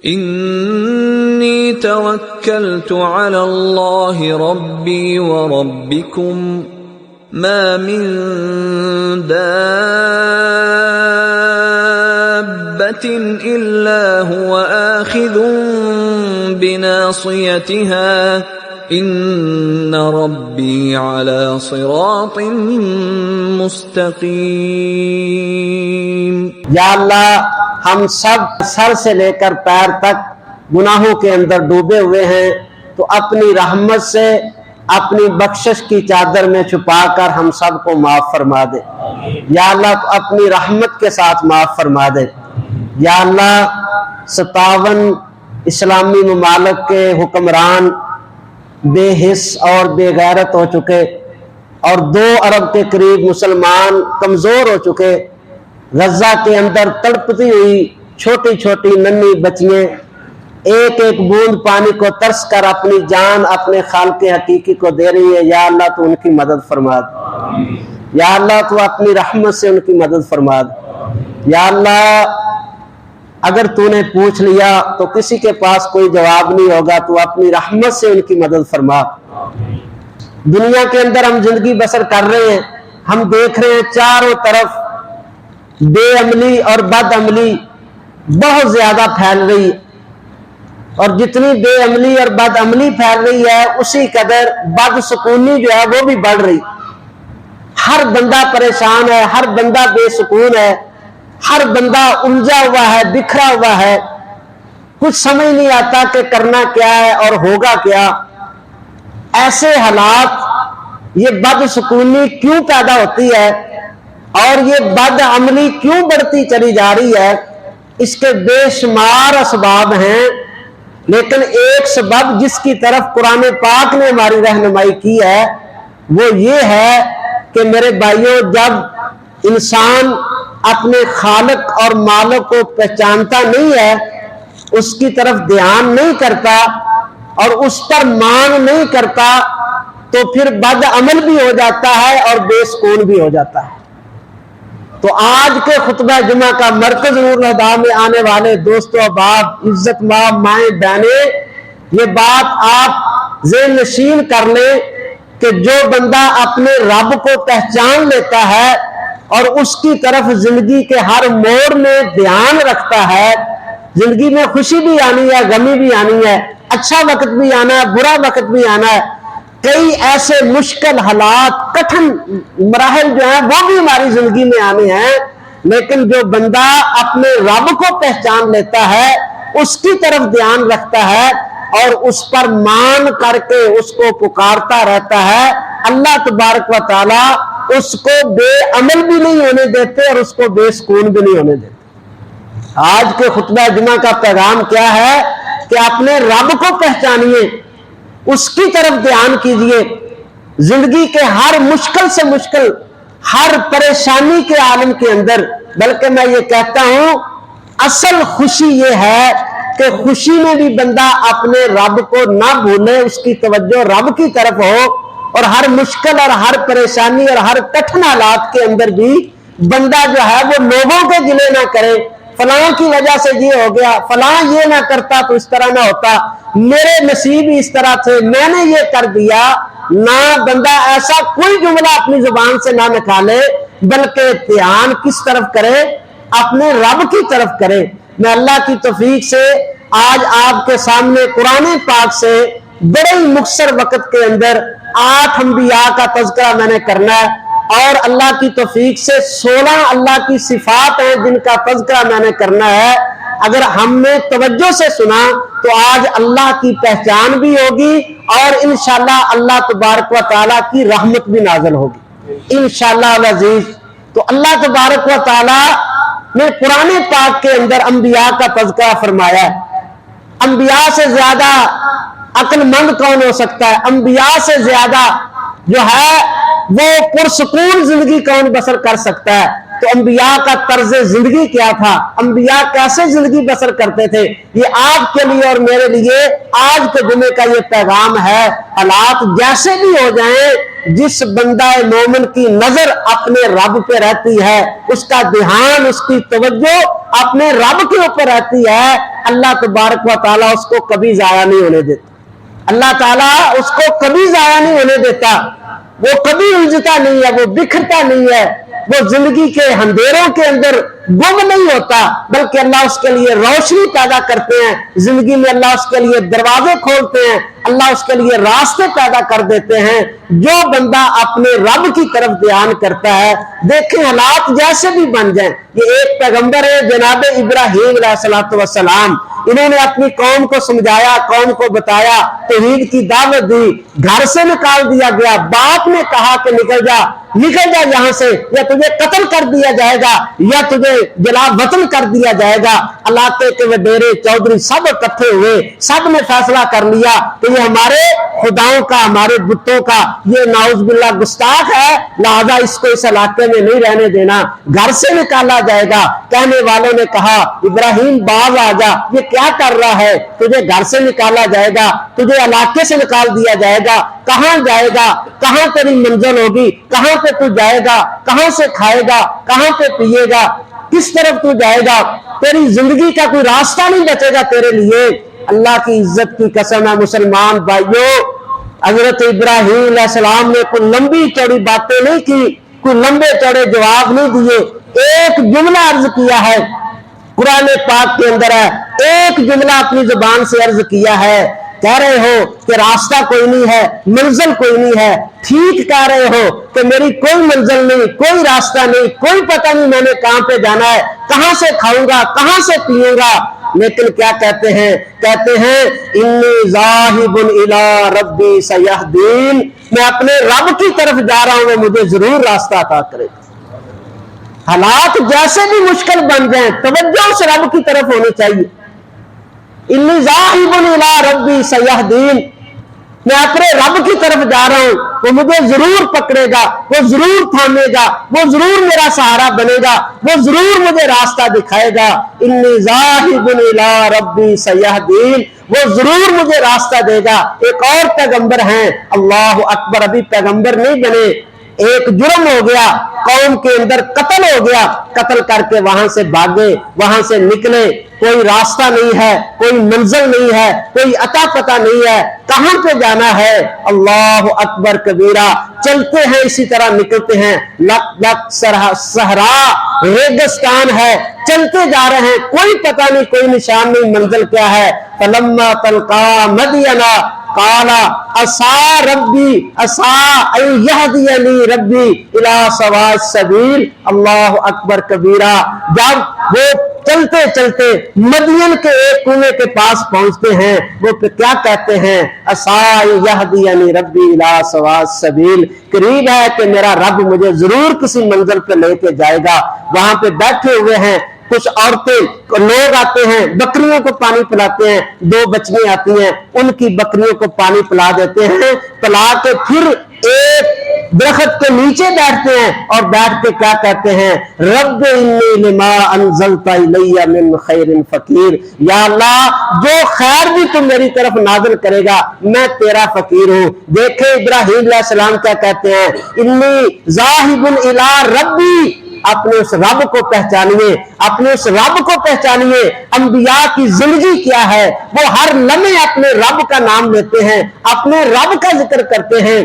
انی توکلت علی اللہ ربی وربکم ما من دابۃ الا هو آخذ بناصیتها ان ربی علی صراط مستقیم۔ یا اللہ ہم سب سر سے لے کر پیر تک گناہوں کے اندر ڈوبے ہوئے ہیں، تو اپنی رحمت سے اپنی بخشش کی چادر میں چھپا کر ہم سب کو معاف فرما دے۔ یا اللہ تو اپنی رحمت کے ساتھ معاف فرما دے۔ یا اللہ 57 اسلامی ممالک کے حکمران بے حس اور بے غیرت ہو چکے، اور 2 ارب کے قریب مسلمان کمزور ہو چکے۔ غزہ کے اندر تڑپتی ہوئی چھوٹی چھوٹی ننھی بچیاں ایک ایک بوند پانی کو ترس کر اپنی جان اپنے خالق حقیقی کو دے رہی ہے۔ یا اللہ تو ان کی مدد فرما دے۔ یا اللہ تو اپنی رحمت سے ان کی مدد فرما دے۔ یا اللہ اگر تو نے پوچھ لیا تو کسی کے پاس کوئی جواب نہیں ہوگا، تو اپنی رحمت سے ان کی مدد فرما۔ دنیا کے اندر ہم زندگی بسر کر رہے ہیں، ہم دیکھ رہے ہیں چاروں طرف بے عملی اور بد عملی بہت زیادہ پھیل رہی ہے، اور جتنی بے عملی اور بد عملی پھیل رہی ہے اسی قدر بد سکونی جو ہے وہ بھی بڑھ رہی۔ ہر بندہ پریشان ہے، ہر بندہ بے سکون ہے، ہر بندہ الجھا ہوا ہے، بکھرا ہوا ہے، کچھ سمجھ نہیں آتا کہ کرنا کیا ہے اور ہوگا کیا۔ ایسے حالات، یہ بد سکونی کیوں پیدا ہوتی ہے اور یہ بد عملی کیوں بڑھتی چلی جا رہی ہے؟ اس کے بے شمار اسباب ہیں، لیکن ایک سبب جس کی طرف قرآن پاک نے ہماری رہنمائی کی ہے وہ یہ ہے کہ میرے بھائیوں، جب انسان اپنے خالق اور مالک کو پہچانتا نہیں ہے، اس کی طرف دھیان نہیں کرتا اور اس پر مان نہیں کرتا، تو پھر بد عمل بھی ہو جاتا ہے اور بے سکون بھی ہو جاتا ہے۔ تو آج کے خطبہ جمعہ کا مرکز نور الہدیٰ میں آنے والے دوستو، احباب، عزت ماں، مائیں، بہنیں، یہ بات آپ ذہن نشین کر لیں کہ جو بندہ اپنے رب کو پہچان لیتا ہے اور اس کی طرف زندگی کے ہر موڑ میں دھیان رکھتا ہے، زندگی میں خوشی بھی آنی ہے، غمی بھی آنی ہے، اچھا وقت بھی آنا ہے، برا وقت بھی آنا ہے، کئی ایسے مشکل حالات، کٹھن مراحل جو ہیں وہ بھی ہماری زندگی میں آنے ہیں، لیکن جو بندہ اپنے رب کو پہچان لیتا ہے، اس کی طرف دھیان رکھتا ہے اور اس پر مان کر کے اس کو پکارتا رہتا ہے، اللہ تبارک و تعالی اس کو بے عمل بھی نہیں ہونے دیتے اور اس کو بے سکون بھی نہیں ہونے دیتے۔ آج کے خطبہ جمعہ کا پیغام کیا ہے کہ اپنے رب کو پہچانیے، اس کی طرف دھیان کیجئے، زندگی کے ہر مشکل سے مشکل، ہر پریشانی کے عالم کے اندر، بلکہ میں یہ کہتا ہوں اصل خوشی یہ ہے کہ خوشی میں بھی بندہ اپنے رب کو نہ بھولے، اس کی توجہ رب کی طرف ہو، اور ہر مشکل اور ہر پریشانی اور ہر کٹھن حالات کے اندر بھی بندہ جو ہے وہ لوگوں کے گلے نہ کرے، فلاں کی وجہ سے یہ ہو گیا، فلاں یہ نہ کرتا تو اس طرح نہ ہوتا، میرے نصیب اس طرح تھے، میں نے یہ کر دیا۔ نہ بندہ ایسا کوئی جملہ اپنی زبان سے نہ نکالے، بلکہ دھیان کس طرف کرے؟ اپنے رب کی طرف کرے۔ میں اللہ کی توفیق سے آج آپ کے سامنے قرآن پاک سے بڑے ہی مختصر وقت کے اندر 8 انبیاء کا تذکرہ میں نے کرنا ہے، اور اللہ کی توفیق سے 16 اللہ کی صفات ہیں جن کا تذکرہ میں نے کرنا ہے۔ اگر ہم نے توجہ سے سنا تو آج اللہ کی پہچان بھی ہوگی اور انشاءاللہ اللہ تبارک و تعالیٰ کی رحمت بھی نازل ہوگی انشاءاللہ العزیز۔ تو اللہ تبارک و تعالیٰ نے قرآن پاک کے اندر انبیاء کا تذکرہ فرمایا ہے۔ انبیاء سے زیادہ عقل مند کون ہو سکتا ہے؟ انبیاء سے زیادہ جو ہے وہ پرسکون زندگی کون بسر کر سکتا ہے؟ تو انبیاء کا طرز زندگی کیا تھا؟ انبیاء کیسے زندگی بسر کرتے تھے؟ یہ آپ کے لیے اور میرے لیے آج کے جمعے کا یہ پیغام ہے۔ حالات جیسے بھی ہو جائیں، جس بندہ مومن کی نظر اپنے رب پہ رہتی ہے، اس کا دھیان، اس کی توجہ اپنے رب کے اوپر رہتی ہے، اللہ تبارک و تعالیٰ اس کو کبھی ضائع نہیں ہونے دیتا۔ اللہ تعالیٰ اس کو کبھی ضائع نہیں ہونے دیتا، وہ کبھی الجھتا نہیں ہے، وہ بکھرتا نہیں ہے، وہ زندگی کے اندھیروں کے اندر گم نہیں ہوتا، بلکہ اللہ اس کے لیے روشنی پیدا کرتے ہیں، زندگی میں اللہ اس کے لیے دروازے کھولتے ہیں، اللہ اس کے لیے راستے پیدا کر دیتے ہیں۔ جو بندہ اپنے رب کی طرف دھیان کرتا ہے، دیکھیں حالات جیسے بھی بن جائیں۔ یہ ایک پیغمبر ہے جناب ابراہیم علیہ السلام، انہوں نے اپنی قوم کو سمجھایا، قوم کو بتایا، توحید کی دعوت دی، گھر سے نکال دیا گیا، باپ نے کہا کہ نکل جا یہاں سے، یا تجھے قتل کر دیا جائے گا یا تجھے جلا وطن کر دیا جائے گا۔ علاقے کے وڈیرے چودھری سب اکٹھے ہوئے، سب نے فیصلہ کر لیا کہ یہ ہمارے خداؤں کا، ہمارے بتوں کا یہ نعوذ باللہ گستاخ ہے، لہذا اس کو اس علاقے میں نہیں رہنے دینا، گھر سے نکالا جائے گا۔ کہنے والوں نے کہا ابراہیم باز آ جا، یہ کیا کر رہا ہے، تجھے گھر سے نکالا جائے گا، تجھے علاقے سے نکال دیا جائے گا، کہاں جائے گا، کہاں تیری منزل ہوگی، کہاں پہ تو جائے گا، کہاں سے کھائے گا، کہاں پہ پیے گا، کس طرف تو جائے گا، تیری زندگی کا کوئی راستہ نہیں بچے گا تیرے لیے۔ اللہ کی عزت کی قسم ہے مسلمان بھائیوں، حضرت ابراہیم علیہ السلام نے کوئی لمبی چوڑی باتیں نہیں کی، کوئی لمبے چوڑے جواب نہیں دیے، ایک جملہ عرض کیا ہے، قرآن پاک کے اندر ہے، ایک جملہ اپنی زبان سے عرض کیا ہے، کہہ رہے ہو کہ راستہ کوئی نہیں ہے، منزل کوئی نہیں ہے، ٹھیک کہہ رہے ہو کہ میری کوئی منزل نہیں، کوئی راستہ نہیں، کوئی پتہ نہیں میں نے کہاں پہ جانا ہے، کہاں سے کھاؤں گا، کہاں سے پیوں گا، لیکن کیا کہتے ہیں انی ذاہب الی ربی سیہدین، میں اپنے رب کی طرف جا رہا ہوں، وہ مجھے ضرور راستہ عطا کرے گا۔ حالات جیسے بھی مشکل بن جائیں، توجہ اس رب کی طرف ہونی چاہیے۔ انی ذاہب الی ربی سیہدین، میں اپنے رب کی طرف جا رہا ہوں، وہ مجھے ضرور پکڑے گا، وہ ضرور تھامے گا، وہ ضرور میرا سہارا بنے گا، وہ ضرور مجھے راستہ دکھائے گا۔ انی ذاہب الی ربی سیہدین، وہ ضرور مجھے راستہ دے گا۔ ایک اور پیغمبر ہیں، اللہ اکبر، ابھی پیغمبر نہیں بنے، ایک جرم ہو گیا، قوم کے اندر قتل ہو گیا، قتل کر کے وہاں سے بھاگے، وہاں سے نکلے، کوئی راستہ نہیں ہے، کوئی منزل نہیں ہے، کوئی عطا پتہ نہیں ہے، کہاں پہ جانا ہے، اللہ اکبر کبیرہ، چلتے ہیں اسی طرح نکلتے ہیں، لک لک صحرا ریگستان ہے، چلتے جا رہے ہیں، کوئی پتہ نہیں، کوئی نشان نہیں، منزل کیا ہے۔ فلما تلقا مدینہ قال عسى ربی عسى ان يهديني ربی الى سواء السبیل، اللہ اکبر کبیرہ۔ جب وہ چلتے چلتے مدین کے ایک کنویں کے پاس پہنچتے ہیں، وہ کیا کہتے ہیں، عسى ان يهديني ربی الى سواء السبیل، قریب ہے کہ میرا رب مجھے ضرور کسی منزل پہ لے کے جائے گا۔ وہاں پہ بیٹھے ہوئے ہیں، کچھ عورتیں، لوگ آتے ہیں، بکریوں کو پانی پلاتے ہیں، دو بچیاں آتی ہیں، ان کی بکریوں کو پانی پلا دیتے ہیں، پلا کے پھر ایک درخت کے نیچے بیٹھتے ہیں اور بیٹھ کے کیا کہتے ہیں، رب انی لما انزلت الی من خیر فقیر، یا اللہ جو خیر بھی تم میری طرف نازل کرے گا میں تیرا فقیر ہوں۔ دیکھیں ابراہیم علیہ السلام کیا کہتے ہیں، انی ذاہب الی ربی، اپنے اس رب کو پہچانیے، اپنے اس رب کو پہچانیے۔ انبیاء کی زندگی کیا ہے، وہ ہر لمحے اپنے رب کا نام لیتے ہیں، اپنے رب کا ذکر کرتے ہیں۔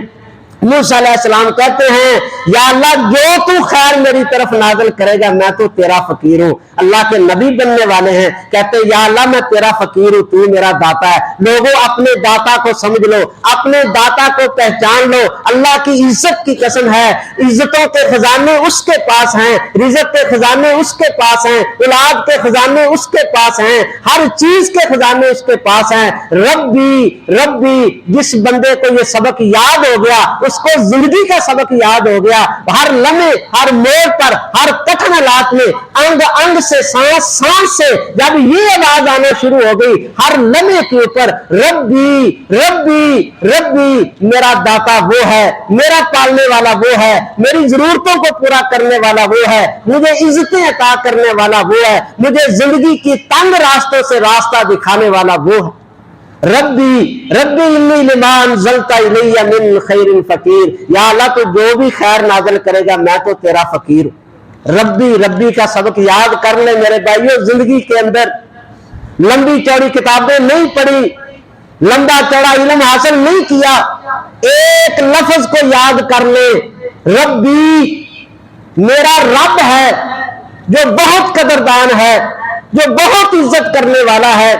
موسیٰ علیہ السلام کہتے ہیں یا اللہ جو تو خیر میری طرف نازل کرے گا میں تو تیرا فقیر ہوں۔ اللہ کے نبی بننے والے ہیں، کہتے ہیں یا اللہ میں تیرا فقیر ہوں، تو میرا داتا ہے۔ لوگوں اپنے داتا کو سمجھ لو، اپنے داتا کو پہچان لو۔ اللہ کی عزت کی قسم ہے، عزتوں کے خزانے اس کے پاس ہیں، رزق کے خزانے اس کے پاس ہیں، اولاد کے خزانے اس کے پاس ہیں، ہر چیز کے خزانے اس کے پاس ہیں۔ ربی ربی، جس بندے کو یہ سبق یاد ہو گیا اس کو زندگی کا سبق یاد ہو گیا۔ ہر لمحے، ہر موڑ پر، ہر کٹھن حالات میں، انگ انگ سے، سانس سانس سے جب یہ آواز آنا شروع ہو گئی، ہر لمحے کے اوپر ربی ربی ربی، میرا داتا وہ ہے، میرا پالنے والا وہ ہے، میری ضرورتوں کو پورا کرنے والا وہ ہے، مجھے عزتیں عطا کرنے والا وہ ہے، مجھے زندگی کی تنگ راستوں سے راستہ دکھانے والا وہ ہے۔ ربی ربی انی لما انزلت الی من خیر فقیر، یا اللہ تو جو بھی خیر نازل کرے گا میں تو تیرا فقیر ہوں۔ ربی ربی کا سبق یاد کر لیں میرے بھائیو، زندگی کے اندر لمبی چوڑی کتابیں نہیں پڑھی، لمبا چوڑا علم حاصل نہیں کیا، ایک لفظ کو یاد کر لیں، ربی میرا رب ہے جو بہت قدردان ہے، جو بہت عزت کرنے والا ہے،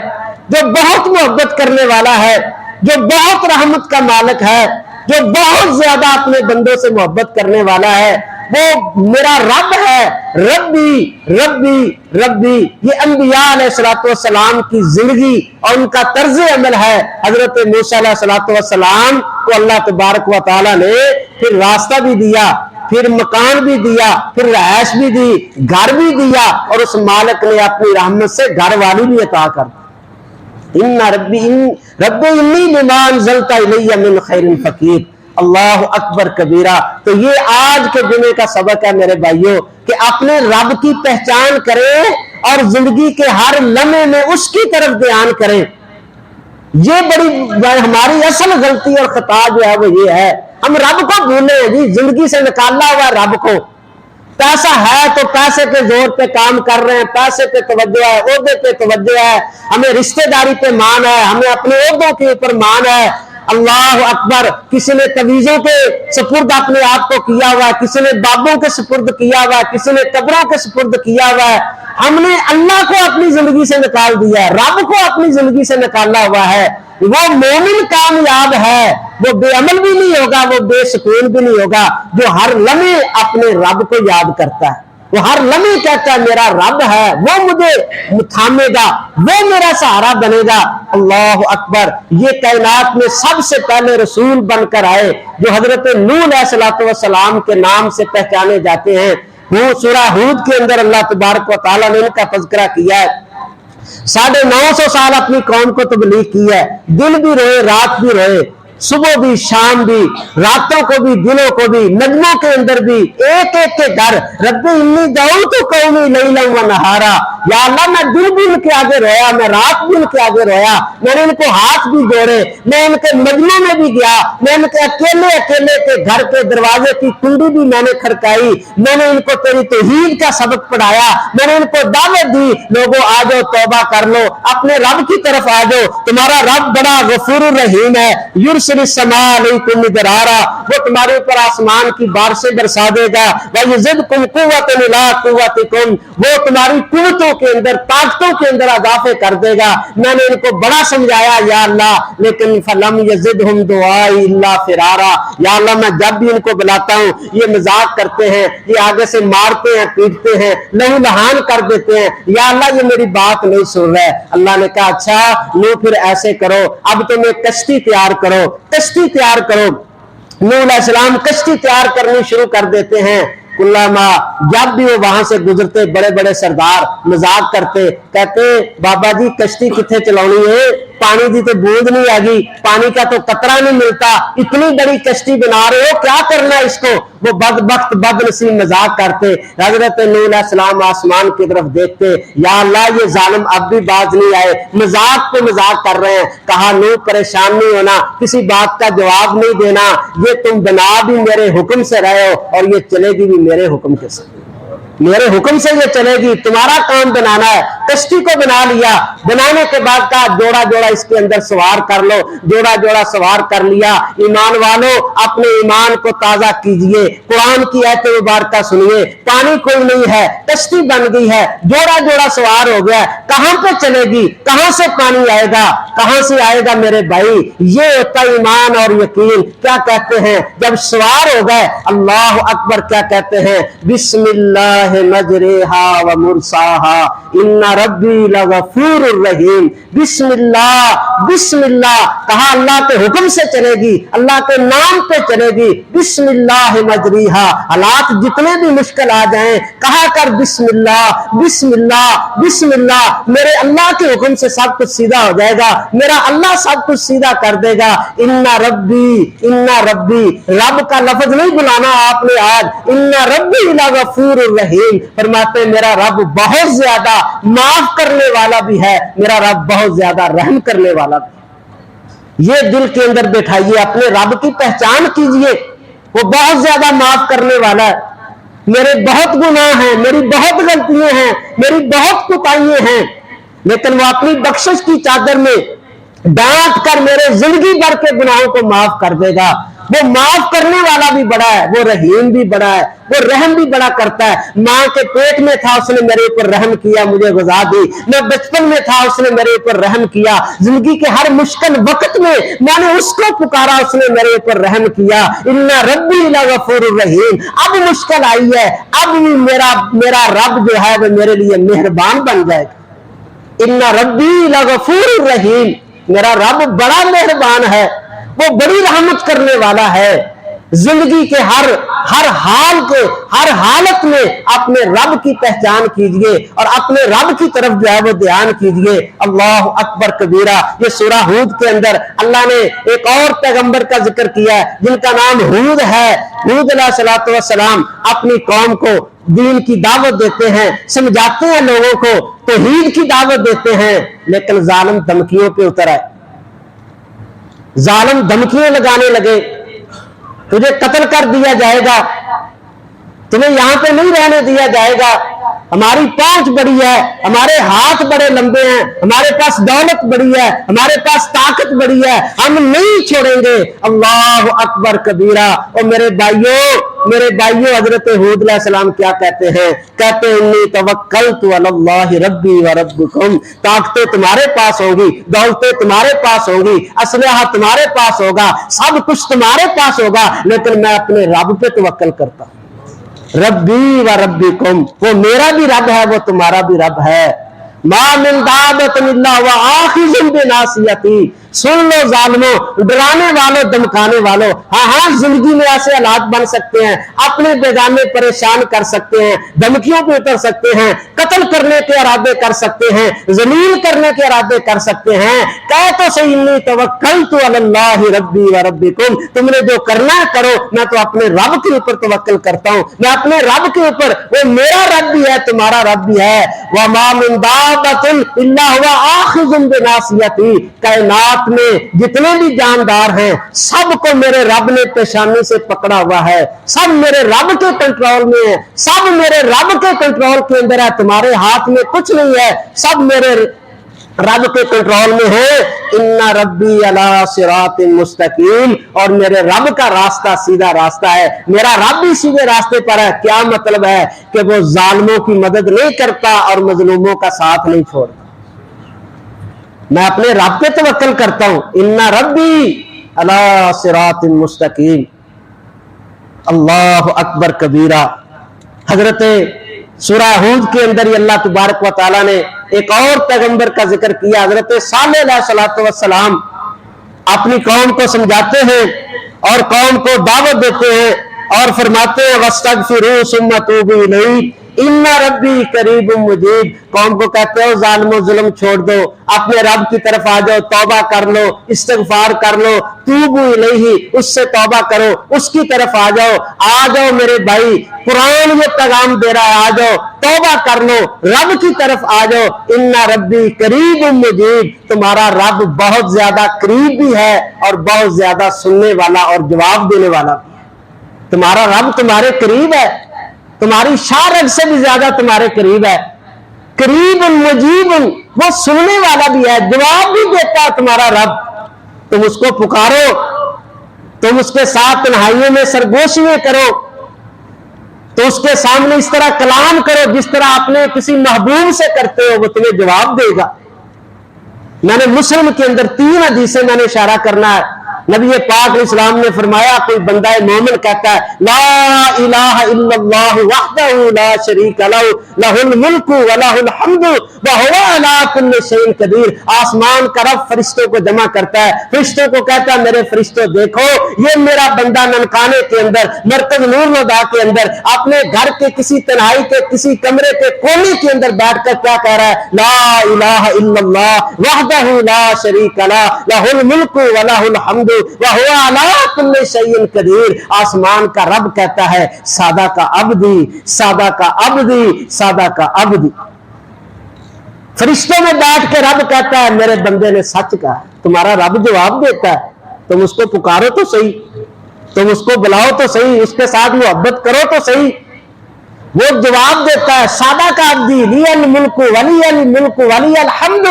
جو بہت محبت کرنے والا ہے، جو بہت رحمت کا مالک ہے، جو بہت زیادہ اپنے بندوں سے محبت کرنے والا ہے، وہ میرا رب ہے۔ ربی ربی ربی، یہ انبیاء علیہ السلام کی زندگی اور ان کا طرز عمل ہے۔ حضرت موسیٰ علیہ السلام کو اللہ تبارک و تعالیٰ نے پھر راستہ بھی دیا، پھر مکان بھی دیا، پھر رہائش بھی دی، گھر بھی دیا، اور اس مالک نے اپنی رحمت سے گھر والی بھی عطا کر دی۔ ربی انی لما انزلت الی من خیر فقیر، اللہ اکبر کبیرہ۔ تو یہ آج کے جمعے کا سبق ہے میرے بھائیوں، کہ اپنے رب کی پہچان کریں اور زندگی کے ہر لمحے میں اس کی طرف دھیان کریں۔ یہ بڑی ہماری اصل غلطی اور خطا جو ہے وہ یہ ہے، ہم رب کو بھولے جی، زندگی سے نکالا ہوا رب کو۔ پیسہ ہے تو پیسے کے زور پہ کام کر رہے ہیں، پیسے پہ توجہ ہے، عہدے پہ توجہ ہے، ہمیں رشتہ داری پہ مان ہے، ہمیں اپنے عہدوں کے اوپر مان ہے۔ اللہ اکبر، کسی نے تویزوں کے سپرد اپنے آپ کو کیا ہوا ہے، کسی نے بابوں کے سپرد کیا ہوا ہے، کسی نے قبروں کے سپرد کیا ہوا ہے۔ ہم نے اللہ کو اپنی زندگی سے نکال دیا ہے، رب کو اپنی زندگی سے نکالا ہوا ہے۔ وہ مومن کامیاب ہے، وہ بے عمل بھی نہیں ہوگا، وہ بے سکون بھی نہیں ہوگا، جو ہر لمحے اپنے رب کو یاد کرتا ہے، وہ ہر لمحے کہتا ہے میرا رب ہے، وہ مجھے تھامے گا، وہ میرا سہارا بنے گا۔ اللہ اکبر، یہ کائنات میں سب سے پہلے رسول بن کر آئے جو حضرت نوح علیہ السلام کے نام سے پہچانے جاتے ہیں۔ وہ سورہ ہود کے اندر اللہ تبارک و تعالیٰ نے ان کا تذکرہ کیا ہے۔ 950 سال اپنی قوم کو تبلیغ کی ہے، دن بھی روئے رات بھی روئے، صبح بھی شام بھی، راتوں کو بھی دنوں کو بھی، نجموں کے اندر بھی، ایک ایک کے گھر رب انی دعوت قومی لیلا و نہارا، یا اللہ میں دن بھی ان کے آگے رویا، میں رات بھی ان کے آگے رویا، میں نے ان کو ہاتھ بھی جوڑے، میں ان کے نجموں میں بھی گیا، میں ان کے اکیلے اکیلے کے گھر کے دروازے کی کنڈی بھی میں نے کھڑکائی، میں نے ان کو تیری توحید کا سبق پڑھایا، میں نے ان کو دعوت دی، لوگوں آ جاؤ توبہ کر لو، اپنے رب کی طرف آ جاؤ، تمہارا رب بڑا غفور الرحیم ہے، یرسل السماء علیکم مدرارا، وہ تمہارے اوپر آسمان کی بارشیں برسا دے گا، وَيَزِدْكُمْ قُوَّةً إِلَىٰ قُوَّتِكُمْ، وہ تمہاری قوتوں کے اندر طاقتوں کے اندر اضافے کر دے گا۔ میں نے ان کو بڑا سمجھایا یا اللہ، لیکن فَلَمْ يَزِدْهُمْ دُعَائِي إِلَّا فِرَارًا، یا اللہ میں جب بھی ان کو بلاتا ہوں یہ مذاق کرتے ہیں، یہ آگے سے مارتے ہیں، پیٹتے ہیں، لہو لہان کر دیتے ہیں، یا اللہ یہ میری بات نہیں سن رہے۔ اللہ نے کہا اچھا لو پھر ایسے کرو، اب تم ایک کشتی تیار کرو، کشتی تیار کرو۔ نوح علیہ السلام کشتی تیار کرنی شروع کر دیتے ہیں۔ جب بھی وہ وہاں سے گزرتے بڑے بڑے سردار مذاق کرتے، کہتے بابا جی کشتی کتنے چلانی ہے، پانی دی تو بوند نہیں آگی، پانی کا تو قطرہ نہیں ملتا، اتنی بڑی کشتی بنا رہے ہو، کیا کرنا ہے اس کو؟ وہ بدبخت بد نصیب مذاق کرتے۔ حضرت نوح علیہ السلام آسمان کی طرف دیکھتے، یا اللہ یہ ظالم اب بھی باز نہیں آئے، مذاق پہ مذاق کر رہے ہیں۔ کہا نوح پریشان نہیں ہونا، کسی بات کا جواب نہیں دینا، یہ تم بنا بھی میرے حکم سے رہے ہو اور یہ چلے گی بھی میرے حکم کے ساتھ، میرے حکم سے یہ چلے گی، تمہارا کام بنانا ہے۔ کشتی کو بنا لیا، بنانے کے بعد کہا جوڑا جوڑا اس کے اندر سوار کر لو، جوڑا جوڑا سوار کر لیا۔ ایمان والو اپنے ایمان کو تازہ کیجئے، قرآن کی آیت مبارکہ سنیے، پانی کوئی نہیں ہے، کشتی بن گئی ہے، جوڑا جوڑا سوار ہو گیا، کہاں پہ چلے گی، کہاں سے پانی آئے گا، کہاں سے آئے گا میرے بھائی؟ یہ ہوتا ایمان اور یقین۔ کیا کہتے ہیں جب سوار ہو گئے؟ اللہ اکبر، کیا کہتے ہیں؟ بسم اللہ مجریہا و مرساہا ان ربی لغفور الرحیم۔ بسم اللہ، بسم اللہ کہا، اللہ کے حکم سے چلے گی، اللہ کے نام پہ چلے گی۔ بسم اللہ مجریہا، حالات جتنے بھی مشکل آ جائیں کہا کر بسم اللہ، بسم اللہ، بسم اللہ، میرے اللہ کے حکم سے سب کچھ سیدھا ہو جائے گا، میرا اللہ سب کچھ سیدھا کر دے گا۔ ان ربی، ان ربی، رب کا لفظ نہیں بلانا آپ نے آج، ان ربی لغفور الرحیم، فرماتے میرا رب بہت زیادہ معاف کرنے والا بھی ہے، میرا رب بہت زیادہ رحم کرنے والا بھی ہے۔ یہ دل کے اندر بیٹھائیے, اپنے رب کی پہچان کیجئے. وہ بہت زیادہ معاف کرنے والا ہے. میرے بہت گناہ ہیں, میری بہت غلطیاں ہیں, میری بہت کوتاہیاں ہیں, لیکن وہ اپنی بخشش کی چادر میں ڈانٹ کر میرے زندگی بھر کے گناہوں کو معاف کر دے گا. وہ معاف کرنے والا بھی بڑا ہے, وہ رحیم بھی بڑا ہے, وہ رحم بھی بڑا کرتا ہے. ماں کے پیٹ میں تھا, اس نے میرے اوپر رحم کیا, مجھے غذا دی. میں بچپن میں تھا, اس نے میرے اوپر رحم کیا. زندگی کے ہر مشکل وقت میں میں نے اس کو پکارا, اس نے میرے اوپر رحم کیا. ان ربی لغفور الرحیم. اب مشکل آئی ہے, اب بھی میرا رب جو ہے وہ میرے لیے مہربان بن جائے گا. ان ربی لغفور الرحیم. میرا رب بڑا مہربان ہے, وہ بڑی رحمت کرنے والا ہے. زندگی کے ہر حالت میں اپنے رب کی پہچان کیجئے اور اپنے رب کی طرف جو ہے وہ دھیان کیجئے. اللہ اکبر کبیرہ. یہ سورہ ہود کے اندر اللہ نے ایک اور پیغمبر کا ذکر کیا ہے جن کا نام ہود ہے. ہود علیہ الصلوۃ والسلام اپنی قوم کو دین کی دعوت دیتے ہیں, سمجھاتے ہیں لوگوں کو, توحید کی دعوت دیتے ہیں, لیکن ظالم دھمکیوں پہ اتر آئے. ظالم دھمکیاں لگانے لگے, تجھے قتل کر دیا جائے گا, تمہیں یہاں پہ نہیں رہنے دیا جائے گا, ہماری پہنچ بڑی ہے, ہمارے ہاتھ بڑے لمبے ہیں, ہمارے پاس دولت بڑی ہے, ہمارے پاس طاقت بڑی ہے, ہم نہیں چھوڑیں گے. اللہ اکبر کبیرہ. اور میرے بھائیوں حضرت ہود علیہ السلام کیا کہتے ہیں؟ کہتے ہیں انی توکلت علی اللہ ربی و ربکم. طاقتیں تمہارے پاس ہوگی, دولتیں تمہارے پاس ہوگی, اسلحہ تمہارے پاس ہوگا, سب کچھ تمہارے پاس ہوگا, لیکن میں اپنے رب پہ توکل کرتا ہوں. ربی و ربکم. وہ میرا بھی رب ہے, وہ تمہارا بھی رب ہے. ما من دابۃ الا وآخذ بناصیتی. سن لو ظالموں, ڈرانے والوں, دمکانے والوں, ہاں زندگی میں ایسے حالات بن سکتے ہیں, اپنے بیگانے پریشان کر سکتے ہیں, دھمکیوں پہ اتر سکتے ہیں, قتل کرنے کے ارادے کر سکتے ہیں, ذلیل کرنے کے ارادے کر سکتے ہیں. کہہ تو صحیح انی توکلت علی اللہ ربی و ربکم. تم نے جو کرنا ہے کرو, میں تو اپنے رب کے اوپر توکل کرتا ہوں, میں اپنے رب کے اوپر, وہ میرا رب بھی ہے, تمہارا رب بھی ہے. وما من دابۃ الا هو آخذ بناصیتی. کائنات میں جتنے بھی جاندار ہیں سب کو میرے رب نے پیشانی سے پکڑا ہوا ہے, سب میرے رب کے کنٹرول میں ہے, سب میرے رب کے کنٹرول کے اندر ہے. تمہارے ہاتھ میں کچھ نہیں ہے, سب میرے رب کے کنٹرول میں ہے. ان ربی علی صراط مستقیم. اور میرے رب کا راستہ سیدھا راستہ ہے, میرا رب بھی سیدھے راستے پر ہے. کیا مطلب ہے؟ کہ وہ ظالموں کی مدد نہیں کرتا اور مظلوموں کا ساتھ نہیں چھوڑتا. میں اپنے رب پہ توکل کرتا ہوں. ان ربی علی صراط مستقیم. اللہ اکبر کبیرہ. حضرت سورہ ہود کے اندر ہی اللہ تبارک و تعالیٰ نے ایک اور پیغمبر کا ذکر کیا. حضرت صالح علیہ الصلوۃ والسلام اپنی قوم کو سمجھاتے ہیں اور قوم کو دعوت دیتے ہیں اور فرماتے ہیں واستغفروا ثم توبوا الیہ ان ربی قریب مجیب. قوم کو کہتے ہو ظالم و ظلم چھوڑ دو, اپنے رب کی طرف آ جاؤ, توبہ کر لو, استغفار کر لو, توبوا الیہ, اس سے توبہ کرو, اس کی طرف آ جاؤ میرے بھائی. قرآن یہ پیغام دے رہا ہے, آ جاؤ توبہ کر لو, رب کی طرف آ جاؤ. ان ربی قریب مجیب. تمہارا رب بہت زیادہ قریب بھی ہے اور بہت زیادہ سننے والا اور جواب دینے والا بھی ہے. تمہارا رب تمہارے قریب ہے, تمہاری شارگ سے بھی زیادہ تمہارے قریب ہے. قریب مجیب, وہ سننے والا بھی ہے, جواب بھی دیتا ہے تمہارا رب. تم اس کو پکارو, تم اس کے ساتھ تنہائیوں میں سرگوشیاں کرو, تو اس کے سامنے اس طرح کلام کرو جس طرح اپنے کسی محبوب سے کرتے ہو, وہ تمہیں جواب دے گا. میں نے مسلم کے اندر 3 حدیثیں میں نے اشارہ کرنا ہے. نبی پاک علیہ السلام نے فرمایا, کوئی بندہ مومن کہتا ہے لا الہ الا اللہ وحدہ لا شریک لہ لہ الملک و لہ الحمد وہو علی کل شیء قدیر. آسمان کا رب فرشتوں کو جمع کرتا ہے, فرشتوں کو کہتا ہے میرے فرشتوں دیکھو یہ میرا بندہ ننکانے کے اندر, مرکز نور ندا کے اندر, اپنے گھر کے کسی تنہائی کے کسی کمرے کے کونے کے اندر بیٹھ کر کیا کہہ رہا ہے, لا الہ الا اللہ وحدہ لا شریک لہ لہ الملک و لہ الحمد وہو علی کل شیء قدیر. آسمان کا رب کہتا ہے سادہ کا عبدی, سادہ کا عبدی, سادہ کا عبدی. فرشتوں میں بیٹھ کے رب کہتا ہے میرے بندے نے سچ کہا. تمہارا رب جواب دیتا ہے. تم اس کو پکارو تو صحیح, تم اس کو بلاؤ تو صحیح, اس کے ساتھ محبت کرو تو صحیح. وہ جواب دیتا ہے سادہ کا عبدی لی الملک ولی الملک ولی الحمد.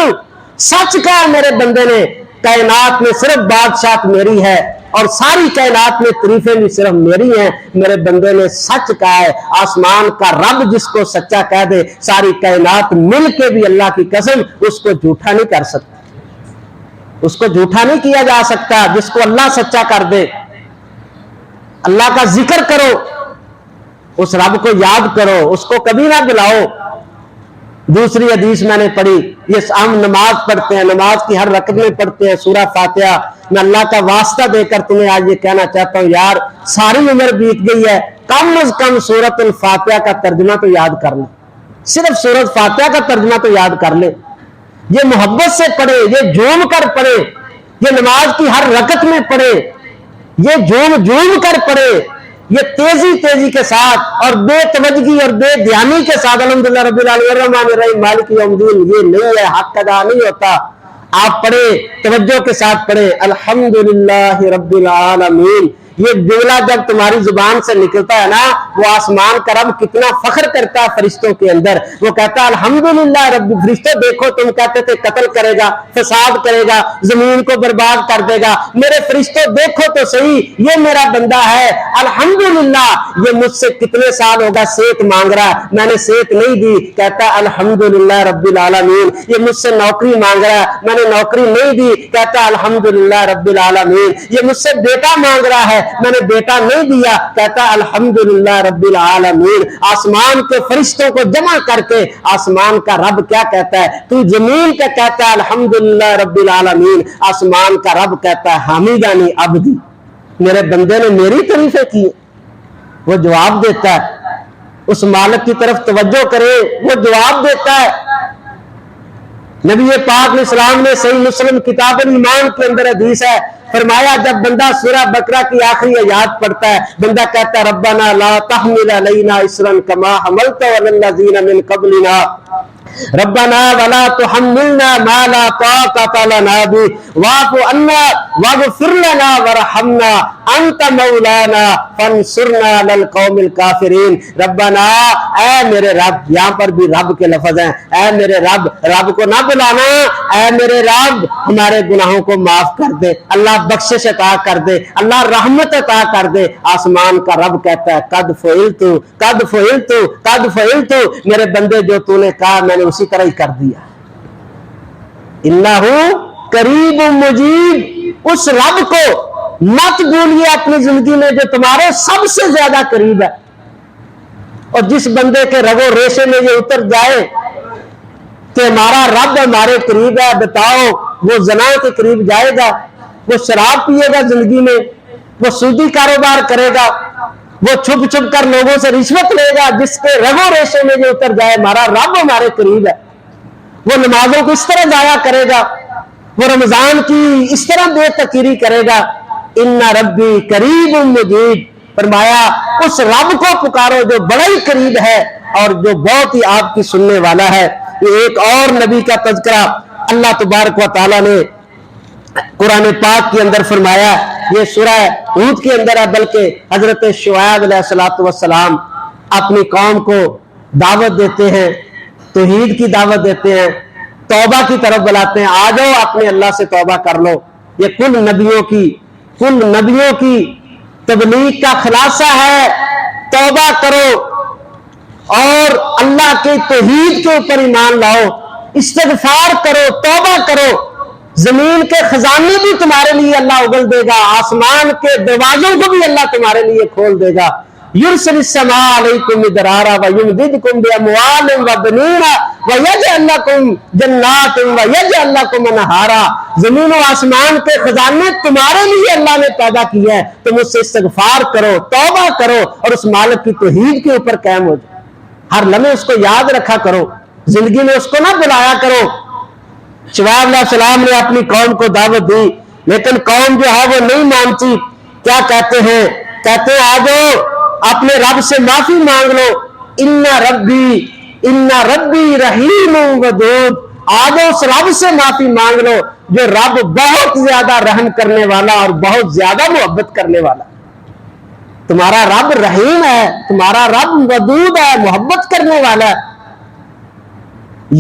سچ کہا میرے بندے نے, کائنات میں صرف بادشاہت میری ہے اور ساری کائنات میں تعریفیں بھی صرف میری ہیں. میرے بندے نے سچ کہا ہے. آسمان کا رب جس کو سچا کہہ دے, ساری کائنات مل کے بھی اللہ کی قسم اس کو جھوٹا نہیں کر سکتی, اس کو جھوٹا نہیں کیا جا سکتا. جس کو اللہ سچا کر دے, اللہ کا ذکر کرو, اس رب کو یاد کرو, اس کو کبھی نہ بلاؤ. دوسری حدیث میں نے پڑھی, یہ ہم نماز پڑھتے ہیں, نماز کی ہر رکعت میں پڑھتے ہیں سورہ فاتحہ. میں اللہ کا واسطہ دے کر تمہیں آج یہ کہنا چاہتا ہوں یار, ساری عمر بیت گئی ہے, کم از کم سورۃ الفاتحہ کا ترجمہ تو یاد کر لیں. صرف سورۃ فاتحہ کا ترجمہ تو یاد کر لیں. یہ محبت سے پڑھے, یہ جھوم کر پڑھے, یہ نماز کی ہر رکعت میں پڑھے, یہ جھوم کر پڑھے, یہ تیزی تیزی کے ساتھ اور بے توجہی اور بے دھیانی کے ساتھ. الحمدللہ رب العالمین الرحمن الرحیم مالک یوم الدین, یہ نہیں ہے, حق ادا نہیں ہوتا. آپ پڑھے, توجہ کے ساتھ پڑھے الحمدللہ رب العالمین. یہ جملہ جب تمہاری زبان سے نکلتا ہے نا, وہ آسمان کا رب کتنا فخر کرتا ہے فرشتوں کے اندر. وہ کہتا ہے الحمدللہ رب. فرشتے دیکھو, تم کہتے تھے قتل کرے گا, فساد کرے گا, زمین کو برباد کر دے گا. میرے فرشتوں دیکھو تو صحیح, یہ میرا بندہ ہے الحمدللہ. یہ مجھ سے کتنے سال ہوگا صحت مانگ رہا ہے, میں نے صحت نہیں دی, کہتا ہے الحمدللہ رب العالمین. یہ مجھ سے نوکری مانگ رہا ہے, میں نے نوکری نہیں دی, کہتا ہے الحمدللہ رب العالمین. یہ مجھ سے بیٹا مانگ رہا ہے, میں نے بیٹا نہیں دیا, کہتا ہے الحمدللہ رب العالمین. آسمان کے فرشتوں کو جمع کر کے آسمان کا رب کیا کہتا ہے, تو زمین کا کہتا ہے الحمدللہ رب العالمین. آسمان کا رب کہتا ہے حمیدانی عبدی, میرے بندے نے میری تعریفیں کی. وہ جواب دیتا ہے, اس مالک کی طرف توجہ کرے, وہ جواب دیتا ہے. نبی پاک علیہ السلام نے صحیح مسلم کتاب الایمان کے اندر حدیث ہے, فرمایا جب بندہ سورہ بقرہ کی آخری آیات پڑھتا ہے, بندہ کہتا ہے ربنا لا تحمل علینا اسرا کما حملت علی الذین من قبلنا ربنا ولا تحملنا ما لا طاقت لنا به واعف عنا واغفر لنا وارحمنا انت مولانا فانصرنا علی القوم الکافرین. ربنا, اے میرے رب, یہاں پر بھی رب کے لفظ ہیں, اے میرے رب. رب کو نہ بلانا, اے میرے رب ہمارے گناہوں کو معاف کر دے, اللہ بخشش عطا کر دے, اللہ رحمت عطا کر دے. آسمان کا رب کہتا ہے قد فعلت قد فعلت قد فعلت. میرے بندے جو تو نے کہا میں نے اسی طرح ہی کر دیا. انہ قریب مجیب. اس رب کو مت بھولیے اپنی زندگی میں جو تمہارے سب سے زیادہ قریب ہے. اور جس بندے کے رگو ریشے میں یہ اتر جائے کہ ہمارا رب ہمارے قریب ہے, بتاؤ وہ زنا کے قریب جائے گا, وہ شراب پیے گا زندگی میں, وہ سودی کاروبار کرے گا, وہ چھپ چھپ کر لوگوں سے رشوت لے گا. جس کے رگو ریشے میں یہ اتر جائے ہمارا رب ہمارے قریب ہے, وہ نمازوں کو اس طرح ضائع کرے گا, وہ رمضان کی اس طرح بے تقیری کرے گا. ان ربی قریب مجیب. فرمایا اس رب کو پکارو جو بڑا ہی قریب ہے اور جو بہت ہی آپ کی سننے والا ہے. یہ ایک اور نبی کا تذکرہ اللہ تبارک و تعالی نے قرآن پاک کے اندر فرمایا. یہ سورہ ہود کے اندر ہے, بلکہ حضرت شعیب علیہ الصلوۃ والسلام اپنی قوم کو دعوت دیتے ہیں, توحید کی دعوت دیتے ہیں, توبہ کی طرف بلاتے ہیں. آ جاؤ اپنے اللہ سے توبہ کر لو. یہ کل نبیوں کی تبلیغ کا خلاصہ ہے. توبہ کرو اور اللہ کے توحید کے اوپر ایمان لاؤ, استغفار کرو, توبہ کرو. زمین کے خزانے بھی تمہارے لیے اللہ اگل دے گا, آسمان کے دروازوں کو بھی اللہ تمہارے لیے کھول دے گا. یرسل السماء علیکم مدرارا ویمددکم باموال وبنین ویجعل لکم جنات ویجعل لکم انہارا. زمین و آسمان کے خزانے تمہارے لیے اللہ نے پیدا کیا ہے. تم اس سے استغفار کرو, توبہ کرو اور اس مالک کی توحید کے اوپر قائم ہو جاؤ. ہر لمحے اس کو یاد رکھا کرو, زندگی میں اس کو نہ بلایا کرو. شعیب علیہ السلام نے اپنی قوم کو دعوت دی, لیکن قوم جو ہے وہ نہیں مانتی. کیا کہتے ہیں آ جاؤ اپنے رب سے معافی مانگ لو. ان ربی رحیم ودود. آج اس رب سے معافی مانگ لو جو رب بہت زیادہ رحم کرنے والا اور بہت زیادہ محبت کرنے والا. تمہارا رب رحیم ہے, تمہارا رب ودود ہے, محبت کرنے والا ہے.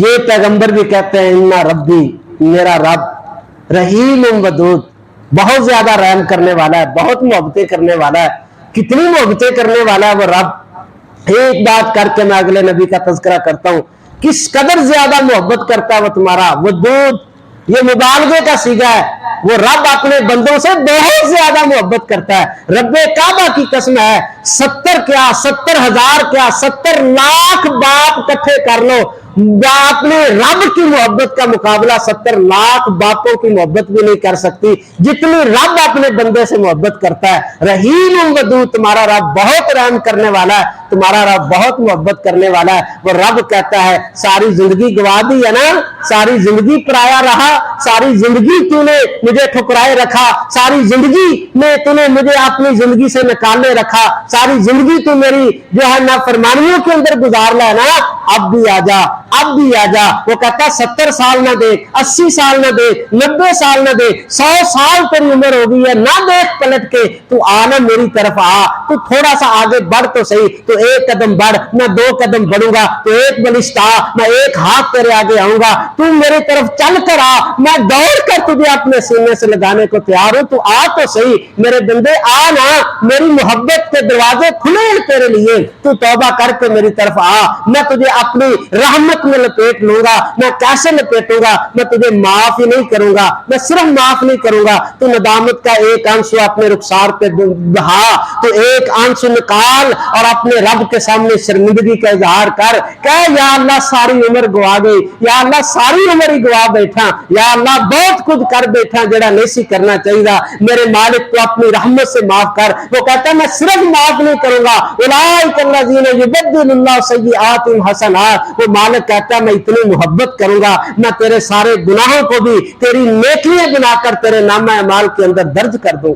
یہ پیغمبر بھی کہتے ہیں اِنَّ ربی, میرا رب رحیم ودود, بہت زیادہ رحم کرنے والا ہے, بہت محبتیں کرنے والا ہے. کتنی محبتیں کرنے والا ہے وہ رب. ایک بات کر کے میں اگلے نبی کا تذکرہ کرتا ہوں, کس قدر زیادہ محبت کرتا ہے وہ تمہارا ودود. یہ مبالغے کا صیغہ ہے. وہ رب اپنے بندوں سے بہت زیادہ محبت کرتا ہے. رب کعبہ کی قسم ہے, 70 کیا 70,000 کیا 70 لاکھ باپ اکٹھے کر لو, اپنے رب کی محبت کا مقابلہ 70 لاکھ باپوں کی محبت بھی نہیں کر سکتی جتنی رب اپنے بندے سے محبت کرتا ہے. رحیم ودود, تمہارا رب بہت رحم کرنے والا ہے, تمہارا رب بہت محبت کرنے والا ہے. وہ رب کہتا ہے ساری زندگی گوا دی ہے نا, ساری زندگی پرایا رہا, ساری زندگی تو نے مجھے ٹھکرائے رکھا, ساری زندگی میں تو نے مجھے اپنی زندگی سے نکالے رکھا, ساری زندگی تو میری جو ہے نافرمانیوں کے اندر گزار لا نا, اب بھی آ جا, اب بھی آ جا. وہ کہتا 70 سال نہ دے, 80 سال نہ دے, 90 سال نہ دے, 100 سال تیری عمر ہو گئی ہے, نہ دیکھ پلٹ کے, تو آنا میری طرف آ, تو تھوڑا سا آگے بڑھ تو صحیح. تو ایک قدم بڑھ, میں 2 قدم بڑھوں گا, تو ایک بلشت آ, میں ایک ہاتھ تیرے آگے آؤں گا, تو میری طرف چل کر آ, میں دوڑ کر تجھے اپنے سینے سے لگانے کو تیار ہوں, تو آ تو صحیح میرے بندے, آ نا, میری محبت کے دروازے کھلے تیرے لیے, تو توبہ کر کے میری طرف آ, میں تجھے اپنی رحمت میں لپیٹ لوں گا. میں کیسے لپیٹوں گا, میں تجھے معاف ہی نہیں کروں گا, میں صرف معاف نہیں کروں گا, تو ندامت کا ایک آنسو اپنے رخسار پہ بہا, تو ایک آنسو نکال اور اپنے رب کے سامنے شرمندگی کا اظہار کر, کہ یا اللہ ساری عمر گوا گئی, یا اللہ ساری عمر ہی گوا بیٹھا, یا اللہ بہت کچھ کر بیٹھا جڑا نہیں سی کرنا چاہیے, میرے مالک کو اپنی رحمت سے معاف کر. وہ کہتا ہے میں صرف معاف نہیں کروں گا, اولئک الذین یبدل اللہ سیئاتہم حسنات. وہ مالک کہتا ہے میں اتنی محبت کروں گا, میں تیرے سارے گناہوں کو بھی تیری نیکیاں بنا کر تیرے نامہ اعمال کے اندر درج کر دوں.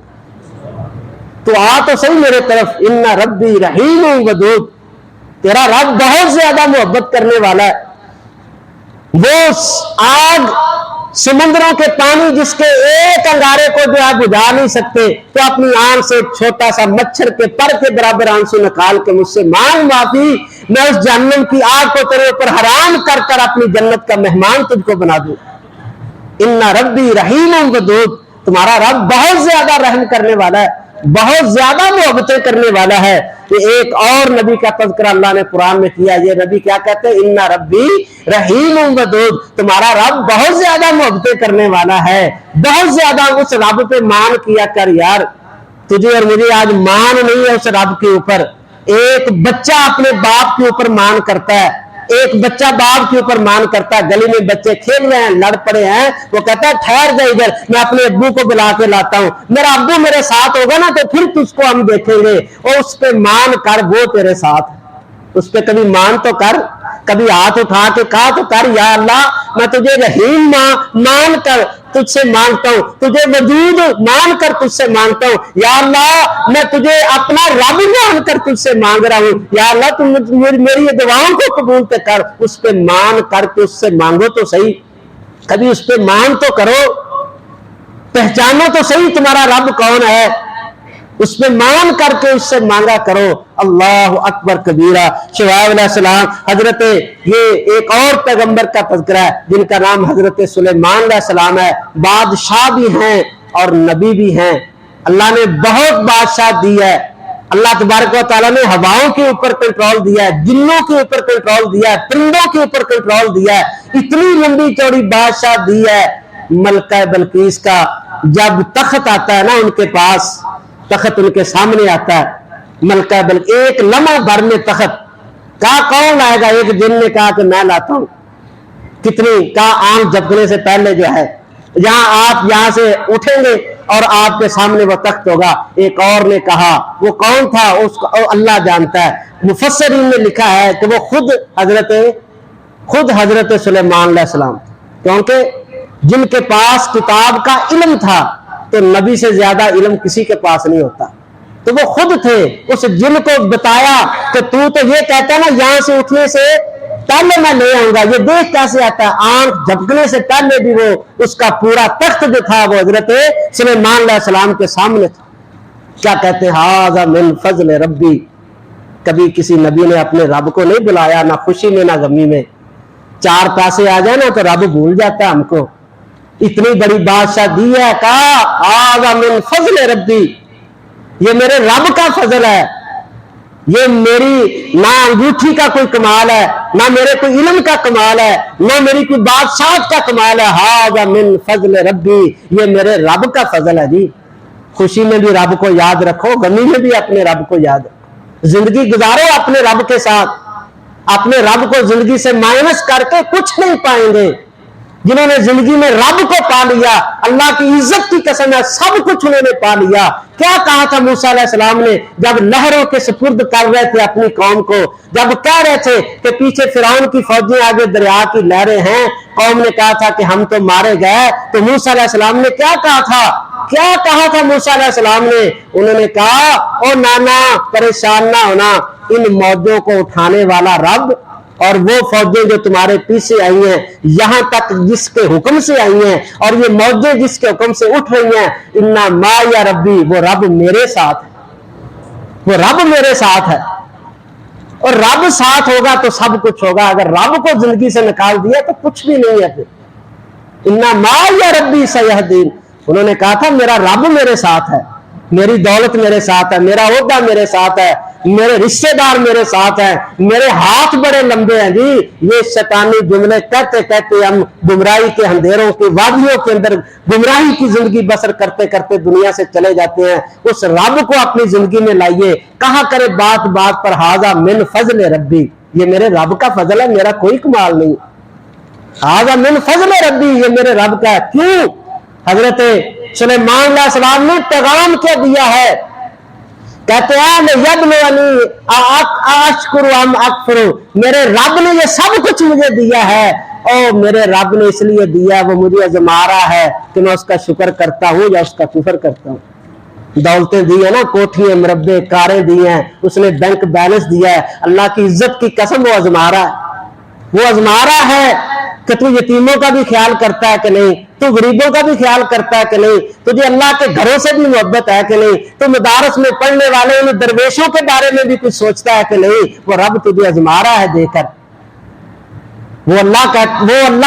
تو آ تو صحیح میرے طرف, ان ربی رحیم ودود, تیرا رب بہت زیادہ محبت کرنے والا ہے. وہ آگ, سمندروں کے پانی جس کے ایک انگارے کو جو آپ بجھا نہیں سکتے, تو اپنی آنکھ سے چھوٹا سا مچھر کے پر کے برابر آنسو نکال کے مجھ سے مانگ معافی, میں اس جہنم کی آگ کو تیرے اوپر حرام کر کر اپنی جنت کا مہمان تجھ کو بنا دوں. ان ربی رحیم ودود, تمہارا رب بہت زیادہ رحم کرنے والا ہے, بہت زیادہ محبتیں کرنے والا ہے. یہ ایک اور نبی کا تذکرہ اللہ نے قرآن میں کیا. یہ نبی کیا کہتے ہیں, ان ربی رحیم ودود, تمہارا رب بہت زیادہ محبتیں کرنے والا ہے, بہت زیادہ. اس رب پہ مان کیا کر یار, تجھے اور مجھے آج مان نہیں ہے اس رب کے اوپر. ایک بچہ اپنے باپ کے اوپر مان کرتا ہے, ایک بچہ باپ کے اوپر مان کرتا ہے. گلی میں بچے کھیل رہے ہیں, لڑ پڑے ہیں, وہ کہتا ہے ٹھہر جا ادھر, میں اپنے ابو کو بلا کے لاتا ہوں, میرا ابو میرے ساتھ ہوگا نا تو پھر تجھ کو ہم دیکھیں گے. اور اس پہ مان کر, وہ تیرے ساتھ, اس پہ کبھی مان تو کر, کبھی ہاتھ اٹھا کے کہا تو کر, یا اللہ میں تجھے رحیم مان کر تجھ سے مانگتا ہوں, تجھے وجود مان کر تجھ سے مانگتا ہوں, یا اللہ میں تجھے اپنا رب مان کر تجھ سے مانگ رہا ہوں, یا اللہ تم میری دعاؤں کو قبول کر. اس پہ مان کر کے اس سے مانگو تو صحیح, کبھی اس پہ مان تو کرو, پہچانو تو صحیح تمہارا رب کون ہے, اس پہ مان کر کے اس سے مانگا کرو. اللہ اکبر کبیرہ. شعیب علیہ السلام, حضرت یہ ایک اور پیغمبر کا تذکرہ ہے جن کا نام حضرت سلیمان علیہ السلام ہے. بادشاہ بھی ہیں اور نبی بھی ہیں. اللہ نے بہت بادشاہ دی ہے. اللہ تبارک و تعالیٰ نے ہواؤں کے اوپر کنٹرول دیا ہے, جنوں کے اوپر کنٹرول دیا ہے, پرندوں کے اوپر کنٹرول دیا ہے, اتنی لمبی چوڑی بادشاہ دی ہے. ملکہ بلقیس کا جب تخت آتا ہے نا ان کے پاس, تخت ان کے سامنے آتا ہے, ملکہ بلقیس ایک لمحہ بھر میں تخت, کہا کون لائے گا, ایک جن نے کہا کہ میں لاتا ہوں. کتنی کہا آنکھ جھپکنے سے پہلے جو ہے, جہاں آپ یہاں سے اٹھیں گے اور آپ کے سامنے وہ تخت ہوگا. ایک اور نے کہا, وہ کون تھا اس کو اللہ جانتا ہے. مفسرین نے لکھا ہے کہ وہ خود حضرت سلیمان علیہ السلام, کیونکہ جن کے پاس کتاب کا علم تھا تو نبی سے زیادہ علم کسی کے پاس نہیں ہوتا, تو وہ خود تھے. اس جن کو بتایا کہ تو یہ کہتا نا یہاں سے اٹھنے سے پہلے میں لے آؤں گا. یہ دیکھ کیسے آتا ہے؟ آنکھ جھپکنے سے پہلے بھی وہ اس کا پورا تخت جو تھا وہ حضرت سلیمان علیہ السلام کے سامنے تھا. کیا کہتے ہیں؟ ھذا من فضل ربی. کبھی کسی نبی نے اپنے رب کو نہیں بلایا، نہ خوشی میں نہ غمی میں. 4 پیسے آ جائے نا تو رب بھول جاتا ہے ہم کو. اتنی بڑی بادشاہ دی ہے، کہا ھذا من فضل ربی، یہ میرے رب کا فضل ہے. یہ میری نہ انگوٹھی کا کوئی کمال ہے، نہ میرے کوئی علم کا کمال ہے، نہ میری کوئی بادشاہت کا کمال ہے. ھذا من فضل ربی، یہ میرے رب کا فضل ہے. جی خوشی میں بھی رب کو یاد رکھو، غمی میں بھی اپنے رب کو یاد رکھو. زندگی گزارو اپنے رب کے ساتھ. اپنے رب کو زندگی سے مائنس کر کے کچھ نہیں پائیں گے. جنہوں نے زندگی میں رب کو پا لیا، اللہ کی عزت کی قسم ہے سب کچھ انہوں نے پا لیا. کیا کہا تھا موسیٰ علیہ السلام نے جب لہروں کے سپرد کر رہے تھے اپنی قوم کو، جب کہہ رہے تھے کہ پیچھے فرعون کی فوجیں آگے دریا کی لہریں ہیں، قوم نے کہا تھا کہ ہم تو مارے گئے، تو موسیٰ علیہ السلام نے کیا کہا تھا؟ کیا کہا تھا موسیٰ علیہ السلام نے؟ انہوں نے کہا او نانا پریشان نہ ہونا، ان موجوں کو اٹھانے والا رب اور وہ فوجیں جو تمہارے پیچھے آئی ہیں یہاں تک جس کے حکم سے آئی ہیں، اور یہ موجیں جس کے حکم سے اٹھ رہی ہیں، انا ما یا ربی، وہ رب میرے ساتھ ہے. وہ رب میرے ساتھ ہے. اور رب ساتھ ہوگا تو سب کچھ ہوگا. اگر رب کو زندگی سے نکال دیا تو کچھ بھی نہیں ہے. پھر انا ما یا ربی سیہدین. انہوں نے کہا تھا میرا رب میرے ساتھ ہے، میری دولت میرے ساتھ ہے، میرا عہدہ میرے ساتھ ہے، میرے رشتہ دار میرے ساتھ ہیں، میرے ہاتھ بڑے لمبے ہیں. جی یہ شیطانی جملے کہتے کہتے ہم گمراہی کے اندھیروں کی وادیوں کے اندر گمراہی کی زندگی بسر کرتے کرتے دنیا سے چلے جاتے ہیں. اس رب کو اپنی زندگی میں لائیے. کہا کرے بات بات پر ھذا من فضل ربی، یہ میرے رب کا فضل ہے، میرا کوئی کمال نہیں. ھذا من فضل ربی، یہ میرے رب کا ہے. کیوں؟ حضرت سلیمان علیہ السلام نے پیغام کیا دیا ہے؟ کہتے ہیں میرے رب نے یہ سب کچھ مجھے دیا ہے، اور میرے رب نے اس لیے دیا وہ مجھے آزما رہا ہے کہ میں اس کا شکر کرتا ہوں یا اس کا کفر کرتا ہوں. دولتیں دی ہیں نا، کوٹھیاں مربے کاریں دی ہیں، اس نے بینک بیلنس دیا ہے. اللہ کی عزت کی قسم وہ آزما رہا ہے. وہ آزما رہا ہے کہ تو یتیموں کا بھی خیال کرتا ہے کہ نہیں، تو غریبوں کا بھی خیال کرتا ہے کہ نہیں، تجھے اللہ کے گھروں سے بھی محبت ہے کہ نہیں، تو مدارس میں پڑھنے والے ان درویشوں کے بارے میں بھی کچھ سوچتا ہے کہ نہیں. وہ رب تجھے آزما رہا ہے دے کر. وہ اللہ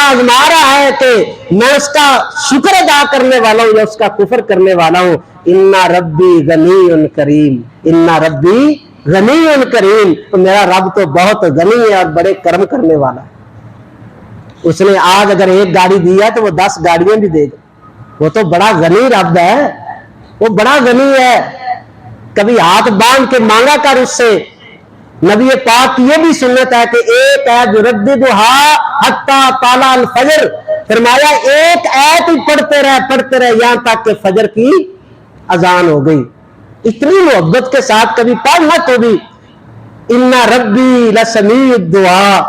آزما رہا ہے کہ میں اس کا شکر ادا کرنے والا ہوں یا اس کا کفر کرنے والا ہوں. انا ربی غنی کریم، انا ربی غنی کریم. تو میرا رب تو بہت غنی ہے اور بڑے کرم کرنے والا ہے. اس نے آج اگر 1 گاڑی دی ہے تو وہ 10 گاڑیاں بھی دے گا. وہ تو بڑا غنی رب ہے، وہ بڑا غنی ہے. کبھی ہاتھ باندھ کے مانگا کر اس سے. نبی پاک کی یہ بھی سنت ہے کہ ایک ایت یرددھا حتی طلع الفجر، فرمایا ایک ایت ہی پڑھتے رہے یہاں تک کہ فجر کی اذان ہو گئی. اتنی محبت کے ساتھ کبھی پڑھنا تو بھی انا ربی لسمیع الدعاء،